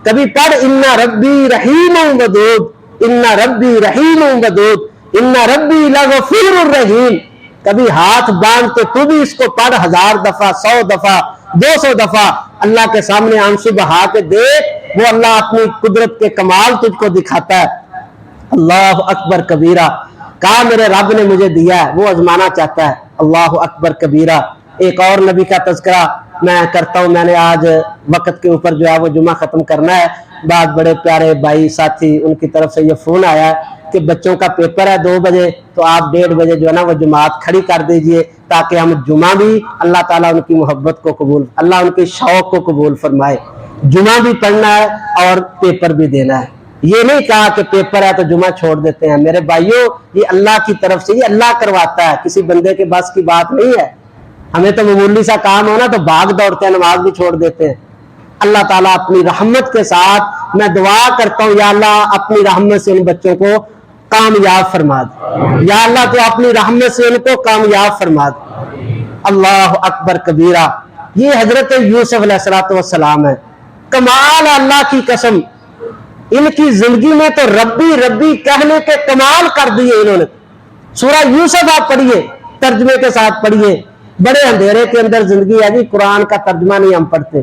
کبھی پڑھ انا ربی رحیم ودود، انا ربی رحیم ودود، انا ربی لغفور الرحیم. کبھی ہاتھ باندھ کے تو بھی اس کو پڑھ 1000 دفعہ، 100 دفعہ، 200 دفعہ. اللہ کے سامنے آنسو بہا کے دیکھ، وہ اللہ اپنی قدرت کے کمال تجھ کو دکھاتا ہے. اللہ اکبر کبیرہ. کہا میرے رب نے مجھے دیا ہے، وہ آزمانا چاہتا ہے. اللہ اکبر کبیرہ. ایک اور نبی کا تذکرہ میں کرتا ہوں. میں نے آج وقت کے اوپر جو ہے وہ جمعہ ختم کرنا ہے. بعد بڑے پیارے بھائی ساتھی ان کی طرف سے یہ فون آیا ہے کہ بچوں کا پیپر ہے 2 بجے، تو آپ 1:30 بجے جو ہے نا وہ جماعت کھڑی کر دیجئے تاکہ ہم جمعہ بھی، اللہ تعالیٰ ان کی محبت کو قبول، اللہ ان کے شوق کو قبول فرمائے. جمعہ بھی پڑھنا ہے اور پیپر بھی دینا ہے. یہ نہیں کہا کہ پیپر ہے تو جمعہ چھوڑ دیتے ہیں. میرے بھائیوں یہ اللہ کی طرف سے، یہ اللہ کرواتا ہے، کسی بندے کے بس کی بات نہیں ہے. ہمیں تو معمولی سا کام ہونا تو بھاگ دوڑتے ہیں، نماز بھی چھوڑ دیتے ہیں. اللہ تعالیٰ اپنی رحمت کے ساتھ میں دعا کرتا ہوں یا اللہ اپنی رحمت سے ان بچوں کو کامیاب فرما دے. یا اللہ تو اپنی رحمت سے ان کو کامیاب فرما دے. اللہ اکبر کبیرہ. یہ حضرت یوسف علیہ السلام ہے. کمال اللہ کی قسم، ان کی زندگی میں تو ربی ربی کہنے کے کمال کر دیے انہوں نے. سورہ یوسف آپ پڑھیے، ترجمے کے ساتھ پڑھیے. بڑے اندھیرے کے اندر زندگی ہے جی، قرآن کا ترجمہ نہیں ہم پڑھتے.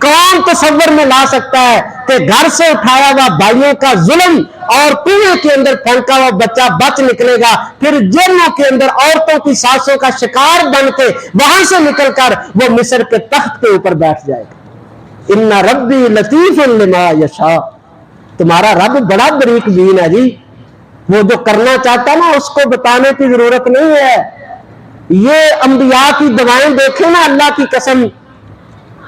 کون تصور میں لا سکتا ہے کہ گھر سے اٹھایا ہوا بھائیوں کا ظلم اور کنویں کے اندر پھینکا ہوا بچہ بچ نکلے گا، پھر جیلوں کے اندر عورتوں کی سانسوں کا شکار بن کے وہاں سے نکل کر وہ مصر کے تخت کے اوپر بیٹھ جائے گا۔ ان ربی لطیف لما یشاء، تمہارا رب بڑا بریک بین ہے جی، وہ جو کرنا چاہتا ہے نا اس کو بتانے کی ضرورت نہیں ہے۔ یہ انبیاء کی دعائیں دیکھیں نا، اللہ کی قسم،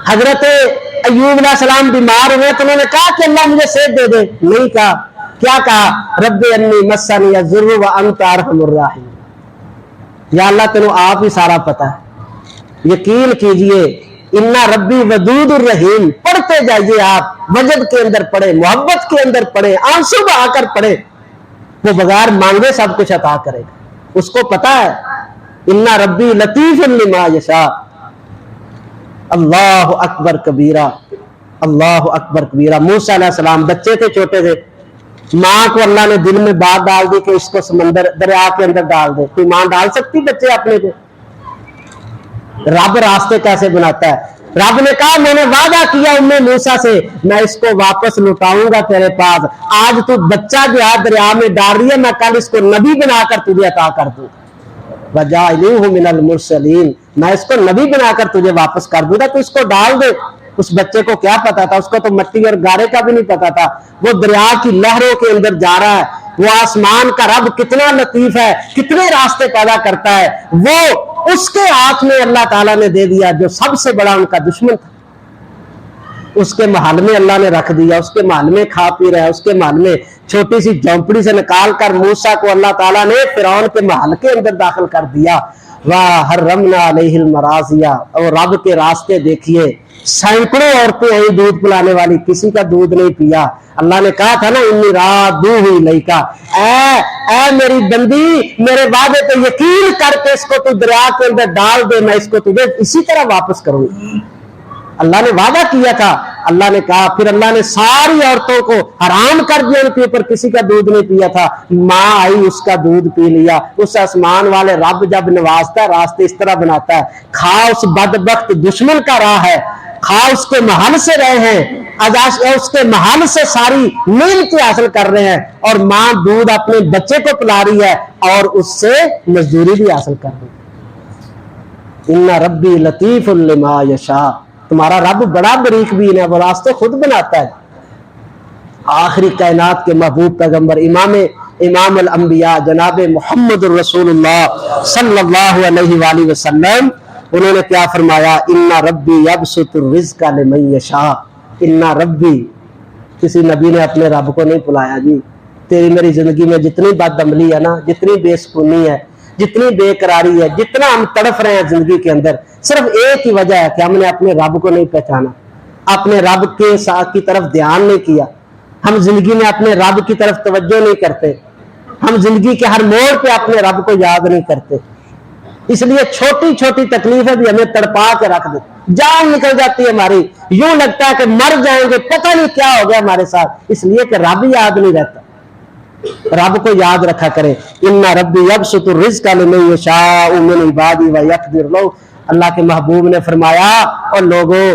حضرت ایوب علیہ السلام بیمار ہوئے تو انہوں نے کہا کہ اللہ مجھے صحت دے دے، نہیں کہا، کیا کہا؟ رب انی مسنی الضر وانت ارحم الراحمین، یا اللہ تینوں آپ ہی سارا پتہ ہے۔ یقین کیجئے انا ربی ودود الرحیم پڑھتے جائیے، آپ وجد کے اندر پڑھیں، محبت کے اندر پڑھیں، آنسو بہا کر پڑھیں، وہ بغیر مانگے سب کچھ عطا کرے گا، اس کو پتا ہے۔ انا ربی لطیف لما یشاء۔ اللہ اکبر کبیرہ، اللہ اکبر کبیرہ۔ موسیٰ علیہ السلام بچے تھے، چھوٹے تھے، ماں کو اللہ نے دل میں بات ڈال دی کہ اس کو سمندر دریا کے اندر ڈال دے۔ کوئی ماں ڈال سکتی بچے اپنے کو؟ رب راستے کیسے بناتا ہے؟ رب نے کہا میں نے وعدہ کیا ام موسیٰ سے میں اس کو واپس لوٹاؤں گا تیرے پاس، آج تو بچہ جو ہے دریا میں ڈال رہی ہے، میں کل اس کو نبی بنا کر تجھے عطا کر دوں گا، وَجَعَلُوهُ مِنَ الْمُرْسَلِينَ، میں اس کو نبی بنا کر تجھے واپس کر دوں گا، تو اس کو ڈال دے۔ اس بچے کو کیا پتا تھا؟ اس کو تو مٹی اور گارے کا بھی نہیں پتا تھا، وہ دریا کی لہروں کے اندر جا رہا ہے۔ وہ آسمان کا رب کتنا لطیف ہے، کتنے راستے پیدا کرتا ہے، وہ اس کے ہاتھ میں اللہ تعالیٰ نے دے دیا جو سب سے بڑا ان کا دشمن تھا، اس کے محل میں اللہ نے رکھ دیا، اس کے محل میں کھا پی رہا ہے، اس کے محل میں چھوٹی سی جھونپڑی سے نکال کر موسیٰ کو اللہ تعالیٰ نے فرعون کے محل کے اندر داخل کر دیا۔ وَحَرَّمْنَا عَلَيْهِ الْمَرَاضِيَ، اور رب کے راستے دیکھیے، سینکڑوں عورتیں ہیں دودھ پلانے والی، کسی کا دودھ نہیں پیا۔ اللہ نے کہا تھا نا انی رادوہ الیک، اے میری بندی میرے وعدے پہ یقین کر کے اس کو تو دریا کے اندر ڈال دے، میں اس کو تجھے اسی طرح واپس کروں گا۔ اللہ نے وعدہ کیا تھا، اللہ نے کہا، پھر اللہ نے ساری عورتوں کو حرام کر دیا، ان کے اوپر کسی کا دودھ نہیں پیا تھا، ماں آئی اس کا دودھ پی لیا۔ اس آسمان والے رب جب نوازتا ہے راستے اس طرح بناتا ہے، کھا اس بدبخت دشمن کا راہ ہے، کھا اس کے محل سے رہے ہیں، اس کے محل سے ساری نعمتیں حاصل کر رہے ہیں، اور ماں دودھ اپنے بچے کو پلا رہی ہے اور اس سے مزدوری بھی حاصل کر رہی ہے۔ ان ربی لطیف لما یشاء، تمہارا رب بڑا بریک بین ہے، وہ راستے خود بناتا ہے۔ آخری کائنات کے محبوب پیغمبر امام الانبیاء جناب محمد الرسول اللہ صلی اللہ علیہ وآلہ وسلم، انہوں نے کیا فرمایا؟ ان ربی یبسط الرزق لمن یشاء۔ ان ربی، کسی نبی نے اپنے رب کو نہیں بلایا جی۔ تیری میری زندگی میں جتنی بد عملی ہے نا، جتنی بے سکونی ہے، جتنی بے قراری ہے، جتنا ہم تڑف رہے ہیں زندگی کے اندر، صرف ایک ہی وجہ ہے کہ ہم نے اپنے رب کو نہیں پہچانا، اپنے رب کے ساتھ کی طرف دھیان نہیں کیا۔ ہم زندگی میں اپنے رب کی طرف توجہ نہیں کرتے، ہم زندگی کے ہر موڑ پہ اپنے رب کو یاد نہیں کرتے، اس لیے چھوٹی چھوٹی تکلیفیں بھی ہمیں تڑپا کے رکھ دیتی، جان نکل جاتی ہے ہماری، یوں لگتا ہے کہ مر جائیں گے، پتہ نہیں کیا ہو گیا ہمارے ساتھ، اس لیے کہ رب یاد نہیں رہتا۔ رب کو یاد رکھا کرے۔ ان ربی یبسط الرزق لمن یشاء من عبادی ویقدر لہ، اللہ کے محبوب نے فرمایا اور لوگوں،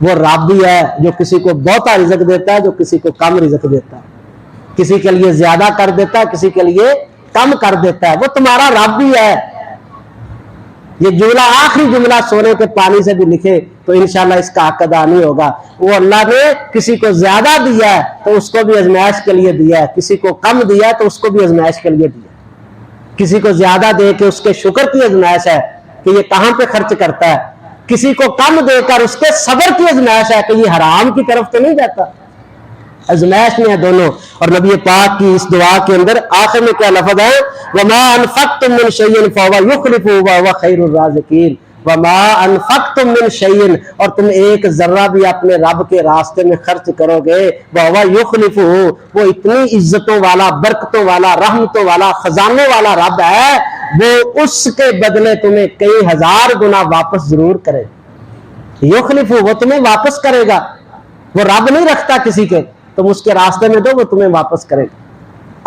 وہ رب بھی ہے جو کسی کو بہتا رزق دیتا ہے، جو کسی کو کم رزق دیتا ہے، کسی کے لیے زیادہ کر دیتا ہے، کسی کے لیے کم کر دیتا ہے، وہ تمہارا رب بھی ہے۔ یہ جملہ آخری جملہ سونے کے پانی سے بھی لکھے تو انشاءاللہ اس کا حق ادا نہیں ہوگا۔ وہ اللہ نے کسی کو زیادہ دیا ہے تو اس کو بھی آزمائش کے لیے دیا ہے، کسی کو کم دیا ہے تو اس کو بھی آزمائش کے لیے دیا ہے۔ کسی کو زیادہ دے کے اس کے شکر کی آزمائش ہے کہ یہ کہاں پہ خرچ کرتا ہے، کسی کو کم دے کر اس کے صبر کی آزمائش ہے کہ یہ حرام کی طرف تو نہیں جاتا، آزمائش میں ہے دونوں۔ اور نبی پاک کی اس دعا کے اندر آخر میں کیا لفظ ہے؟ وَمَا أَنفَقْتُم مِّن شَيْءٍ فَهُوَ يُخْلِفُهُ وَهُوَ خَيْرُ الرَّازِقِينَ۔ وَمَا أَنفَقْتُم مِّن شَيْءٍ، اور تم ایک ذرہ بھی اپنے رب کے راستے میں خرچ کرو گے، وَهُوَ يُخْلِفُهُ، وہ اتنی عزتوں والا، برکتوں والا، رحمتوں والا، خزانوں والا رب ہے، وہ اس کے بدلے تمہیں کئی ہزار گنا واپس ضرور کرے۔ یخلفو، وہ تمہیں واپس کرے گا، وہ رب نہیں رکھتا کسی کے، تم اس کے راستے میں دو وہ تمہیں واپس کرے گا۔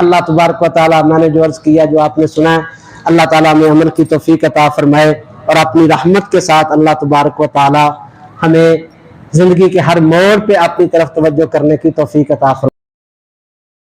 اللہ تبارک و تعالیٰ، میں نے جو عرض کیا جو آپ نے سنا ہے، اللہ تعالیٰ میں عمل کی توفیق عطا فرمائے، اور اپنی رحمت کے ساتھ اللہ تبارک و تعالیٰ ہمیں زندگی کے ہر موڑ پہ اپنی طرف توجہ کرنے کی توفیق عطا فرمائے۔